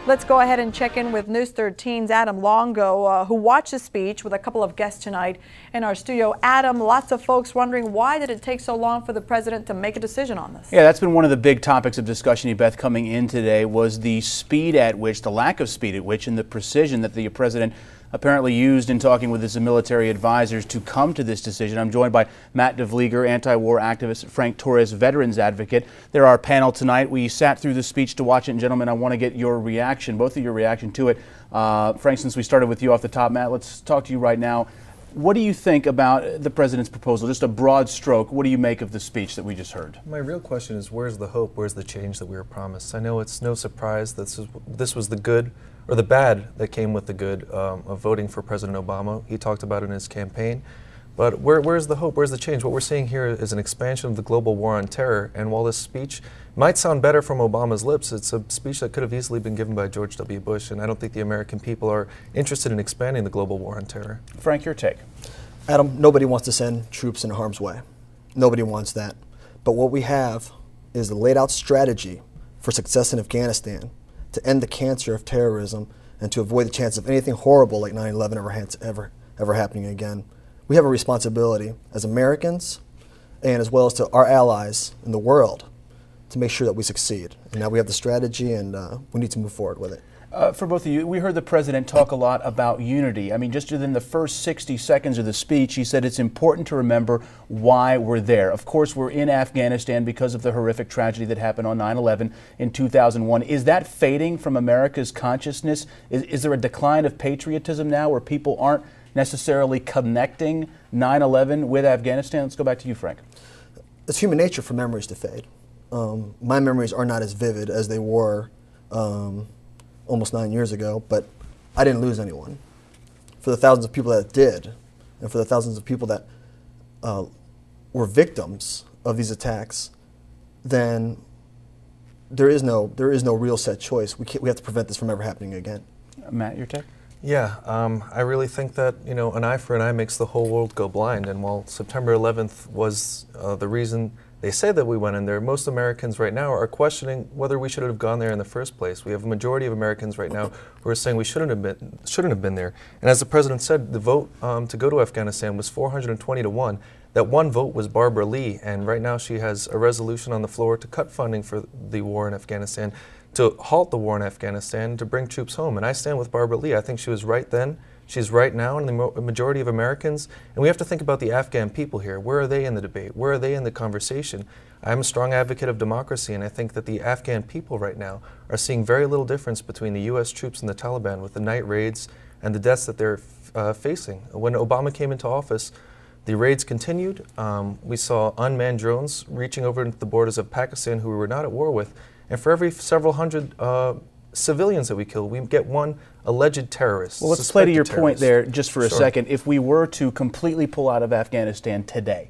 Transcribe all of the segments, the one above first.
Let's go ahead and check in with News 13's Adam Longo, who watched the speech with a couple of guests tonight in our studio. Adam, lots of folks wondering why did it take so long for the president to make a decision on this? Yeah, that's been one of the big topics of discussion, Beth, coming in today was the speed at which, the lack of speed at which, and the precision that the president apparently used in talking with his military advisors to come to this decision. I'm joined by Matt DeVlieger, anti-war activist, Frank Torres, veterans advocate. They're our panel tonight. We sat through the speech to watch it, and gentlemen, I want to get your reaction, both of your reaction to it. Frank, since we started with you off the top, Matt, let's talk to you right now. What do you think about the president's proposal? Just a broad stroke, what do you make of the speech that we just heard? My real question is, where's the hope? Where's the change that we were promised? I know it's no surprise that this was the good or the bad that came with the good of voting for President Obama. He talked about it in his campaign. But where's the hope? Where's the change? What we're seeing here is an expansion of the global war on terror. And while this speech might sound better from Obama's lips, it's a speech that could have easily been given by George W. Bush. And I don't think the American people are interested in expanding the global war on terror. Frank, your take. Adam, nobody wants to send troops in harm's way. Nobody wants that. But what we have is a laid out strategy for success in Afghanistan to end the cancer of terrorism and to avoid the chance of anything horrible like 9/11 ever happening again. We have a responsibility as Americans and as well as to our allies in the world to make sure that we succeed. And now we have the strategy and we need to move forward with it. For both of you, we heard the president talk a lot about unity. I mean, just within the first 60 seconds of the speech, he said it's important to remember why we're there. Of course, we're in Afghanistan because of the horrific tragedy that happened on 9/11 in 2001. Is that fading from America's consciousness? Is there a decline of patriotism now where people aren't necessarily connecting 9/11 with Afghanistan? Let's go back to you, Frank. It's human nature for memories to fade. My memories are not as vivid as they were almost 9 years ago, but I didn't lose anyone. For the thousands of people that did, and for the thousands of people that were victims of these attacks, then there is no real set choice. We have to prevent this from ever happening again. Matt, your take? Yeah, I really think that an eye for an eye makes the whole world go blind. And while September 11th was the reason they say that we went in there, most Americans right now are questioning whether we should have gone there in the first place. We have a majority of Americans right now who are saying we shouldn't have been there. And as the president said, the vote to go to Afghanistan was 420 to 1. That one vote was Barbara Lee, and right now she has a resolution on the floor to cut funding for the war in Afghanistan, to halt the war in Afghanistan, to bring troops home. And I stand with Barbara Lee. I think she was right then. She's right now, and the majority of Americans. And we have to think about the Afghan people here. Where are they in the debate? Where are they in the conversation? I'm a strong advocate of democracy, and I think that the Afghan people right now are seeing very little difference between the U.S. troops and the Taliban with the night raids and the deaths that they're facing. When Obama came into office, the raids continued. We saw unmanned drones reaching over into the borders of Pakistan who we were not at war with. And for every several hundred civilians that we kill, we get one alleged terrorist. Well, let's play to your point there just for a second. If we were to completely pull out of Afghanistan today,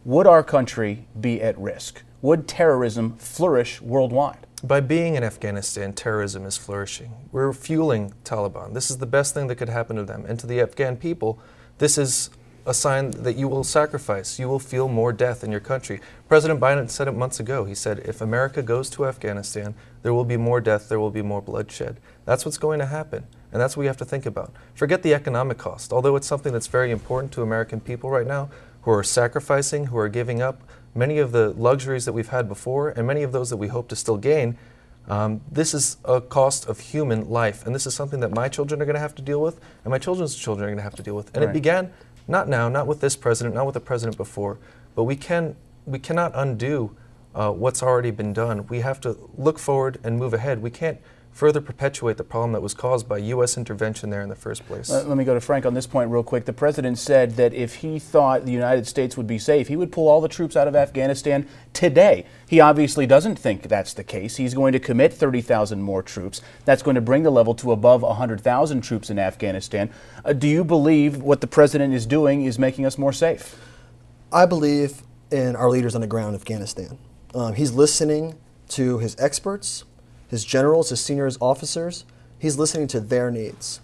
would our country be at risk? Would terrorism flourish worldwide? By being in Afghanistan, terrorism is flourishing. We're fueling Taliban. This is the best thing that could happen to them. And to the Afghan people, this is a sign that you will sacrifice. You will feel more death in your country. President Biden said it months ago. He said, if America goes to Afghanistan, there will be more death, there will be more bloodshed. That's what's going to happen, and that's what we have to think about. Forget the economic cost, although it's something that's very important to American people right now, who are sacrificing, who are giving up many of the luxuries that we've had before, and many of those that we hope to still gain. This is a cost of human life, and this is something that my children are going to have to deal with, and my children's children are going to have to deal with. And it began not now, not with this president, not with the president before, but we cannot undo what's already been done. We have to look forward and move ahead. We can't further perpetuate the problem that was caused by U.S. intervention there in the first place. Let me go to Frank on this point real quick. The president said that if he thought the United States would be safe, he would pull all the troops out of Afghanistan today. He obviously doesn't think that's the case. He's going to commit 30,000 more troops. That's going to bring the level to above 100,000 troops in Afghanistan. Do you believe what the president is doing is making us more safe? I believe in our leaders on the ground in Afghanistan. He's listening to his experts, his generals, his senior officers. He's listening to their needs.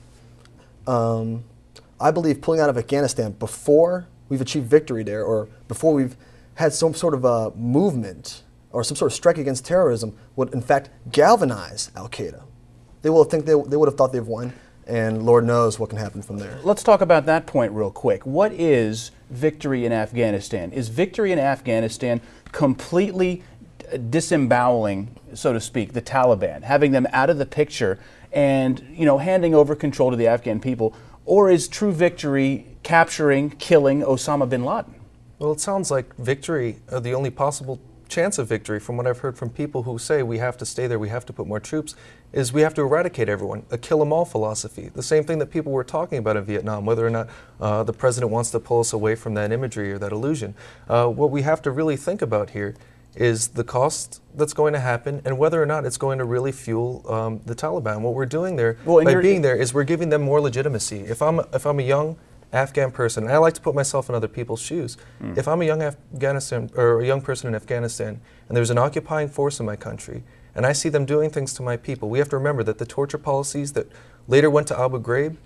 I believe pulling out of Afghanistan before we've achieved victory there, or before we've had some sort of a movement or some sort of strike against terrorism, would in fact galvanize al-Qaeda. they will think they would have thought they've won, and Lord knows what can happen from there. Let's talk about that point real quick. What is victory in Afghanistan? Is victory in Afghanistan completely disemboweling, so to speak, the Taliban, having them out of the picture and, handing over control to the Afghan people? Or is true victory capturing, killing Osama bin Laden? Well, it sounds like victory, the only possible chance of victory, from what I've heard from people who say we have to stay there, we have to put more troops, is we have to eradicate everyone, a kill-em-all philosophy. The same thing that people were talking about in Vietnam, whether or not the president wants to pull us away from that imagery or that illusion. What we have to really think about here is the cost that's going to happen and whether or not it's going to really fuel the Taliban. What we're doing there, by being there, is we're giving them more legitimacy. If I'm a young Afghan person, and I like to put myself in other people's shoes. If I'm a young young person in Afghanistan, and there's an occupying force in my country, and I see them doing things to my people, we have to remember that the torture policies that later went to Abu Ghraib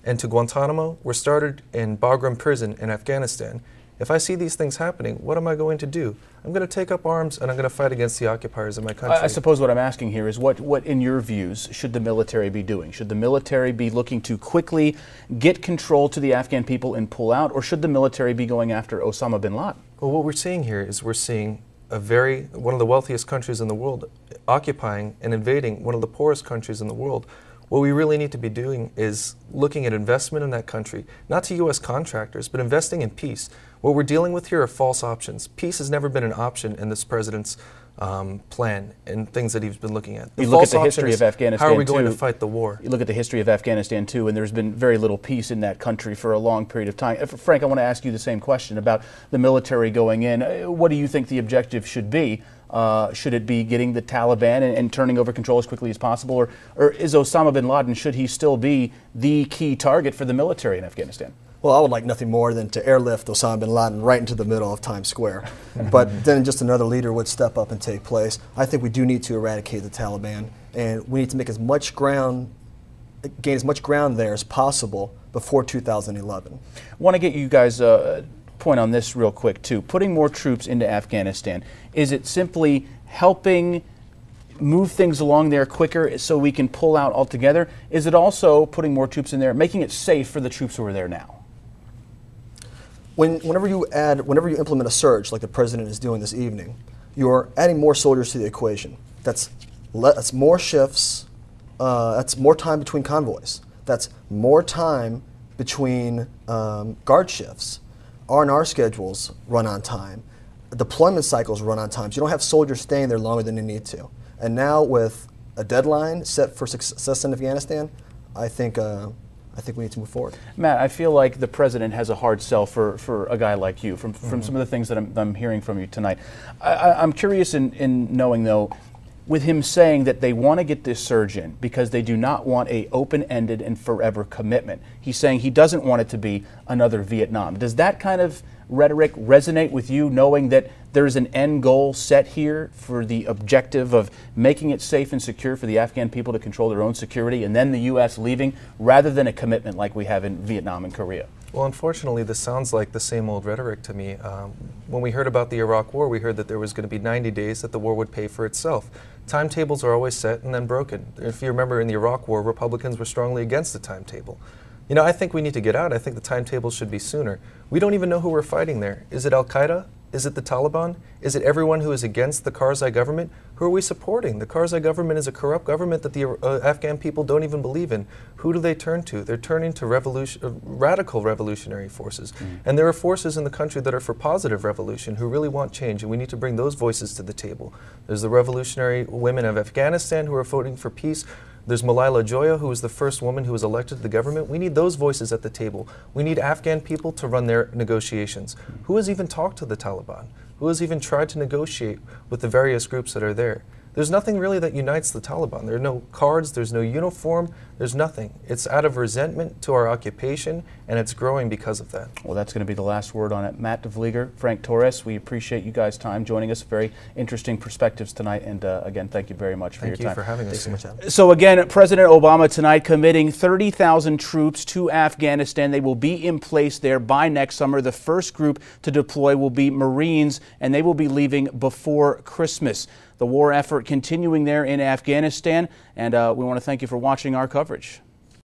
and to Guantanamo were started in Bagram prison in Afghanistan. If I see these things happening, what am I going to do? I'm going to take up arms and I'm going to fight against the occupiers in my country. I suppose what I'm asking here is what in your views, should the military be doing? Should the military be looking to quickly get control to the Afghan people and pull out, or should the military be going after Osama bin Laden? Well, what we're seeing here is we're seeing one of the wealthiest countries in the world occupying and invading one of the poorest countries in the world. What we really need to be doing is looking at investment in that country, not to U.S. contractors, but investing in peace. What we're dealing with here are false options. Peace has never been an option in this president's plan and things that he's been looking at. You look at the history of Afghanistan, how are we going to fight the war? You look at the history of Afghanistan, too, and there's been very little peace in that country for a long period of time. Frank, I want to ask you the same question about the military going in. What do you think the objective should be? Should it be getting the Taliban and turning over control as quickly as possible? Or is Osama bin Laden, should he still be the key target for the military in Afghanistan? Well, I would like nothing more than to airlift Osama bin Laden right into the middle of Times Square. But then just another leader would step up and take place. I think we do need to eradicate the Taliban, and we need to make gain as much ground there as possible before 2011. I want to get you guys point on this real quick too. Putting more troops into Afghanistan, is it simply helping move things along there quicker so we can pull out altogether? Is it also putting more troops in there, making it safe for the troops who are there now? Whenever you implement a surge like the president is doing this evening, you're adding more soldiers to the equation. That's more shifts. That's more time between convoys. That's more time between guard shifts. R&R schedules run on time. Deployment cycles run on time. So you don't have soldiers staying there longer than you need to. And now with a deadline set for success in Afghanistan, I think we need to move forward. Matt, I feel like the president has a hard sell for a guy like you from some of the things that I'm hearing from you tonight. I'm curious in knowing, though, with him saying that they want to get this surge in because they do not want a open-ended and forever commitment. He's saying he doesn't want it to be another Vietnam. Does that kind of rhetoric resonate with you, knowing that there's an end goal set here for the objective of making it safe and secure for the Afghan people to control their own security, and then the U.S. leaving, rather than a commitment like we have in Vietnam and Korea? Well, unfortunately, this sounds like the same old rhetoric to me. When we heard about the Iraq War, we heard that there was going to be 90 days that the war would pay for itself. Timetables are always set and then broken. If you remember in the Iraq War, Republicans were strongly against the timetable. You know, I think we need to get out. I think the timetable should be sooner. We don't even know who we're fighting there. Is it Al-Qaeda? Is it the Taliban? Is it everyone who is against the Karzai government? Who are we supporting? The Karzai government is a corrupt government that the Afghan people don't even believe in. Who do they turn to? They're turning to radical revolutionary forces. And there are forces in the country that are for positive revolution who really want change, and we need to bring those voices to the table. There's the revolutionary women of Afghanistan who are voting for peace. There's Malala Joya, who was the first woman who was elected to the government. We need those voices at the table. We need Afghan people to run their negotiations. Who has even talked to the Taliban? Who has even tried to negotiate with the various groups that are there? There's nothing really that unites the Taliban. There are no cards, there's no uniform, there's nothing. It's out of resentment to our occupation, and it's growing because of that. Well, that's going to be the last word on it. Matt DeVlieger, Frank Torres, we appreciate you guys' time joining us. Very interesting perspectives tonight, and again, thank you very much for your time. Thank you for having us. Thanks so much. So again, President Obama tonight committing 30,000 troops to Afghanistan. They will be in place there by next summer. The first group to deploy will be Marines, and they will be leaving before Christmas. the war effort continuing there in Afghanistan. And we want to thank you for watching our coverage.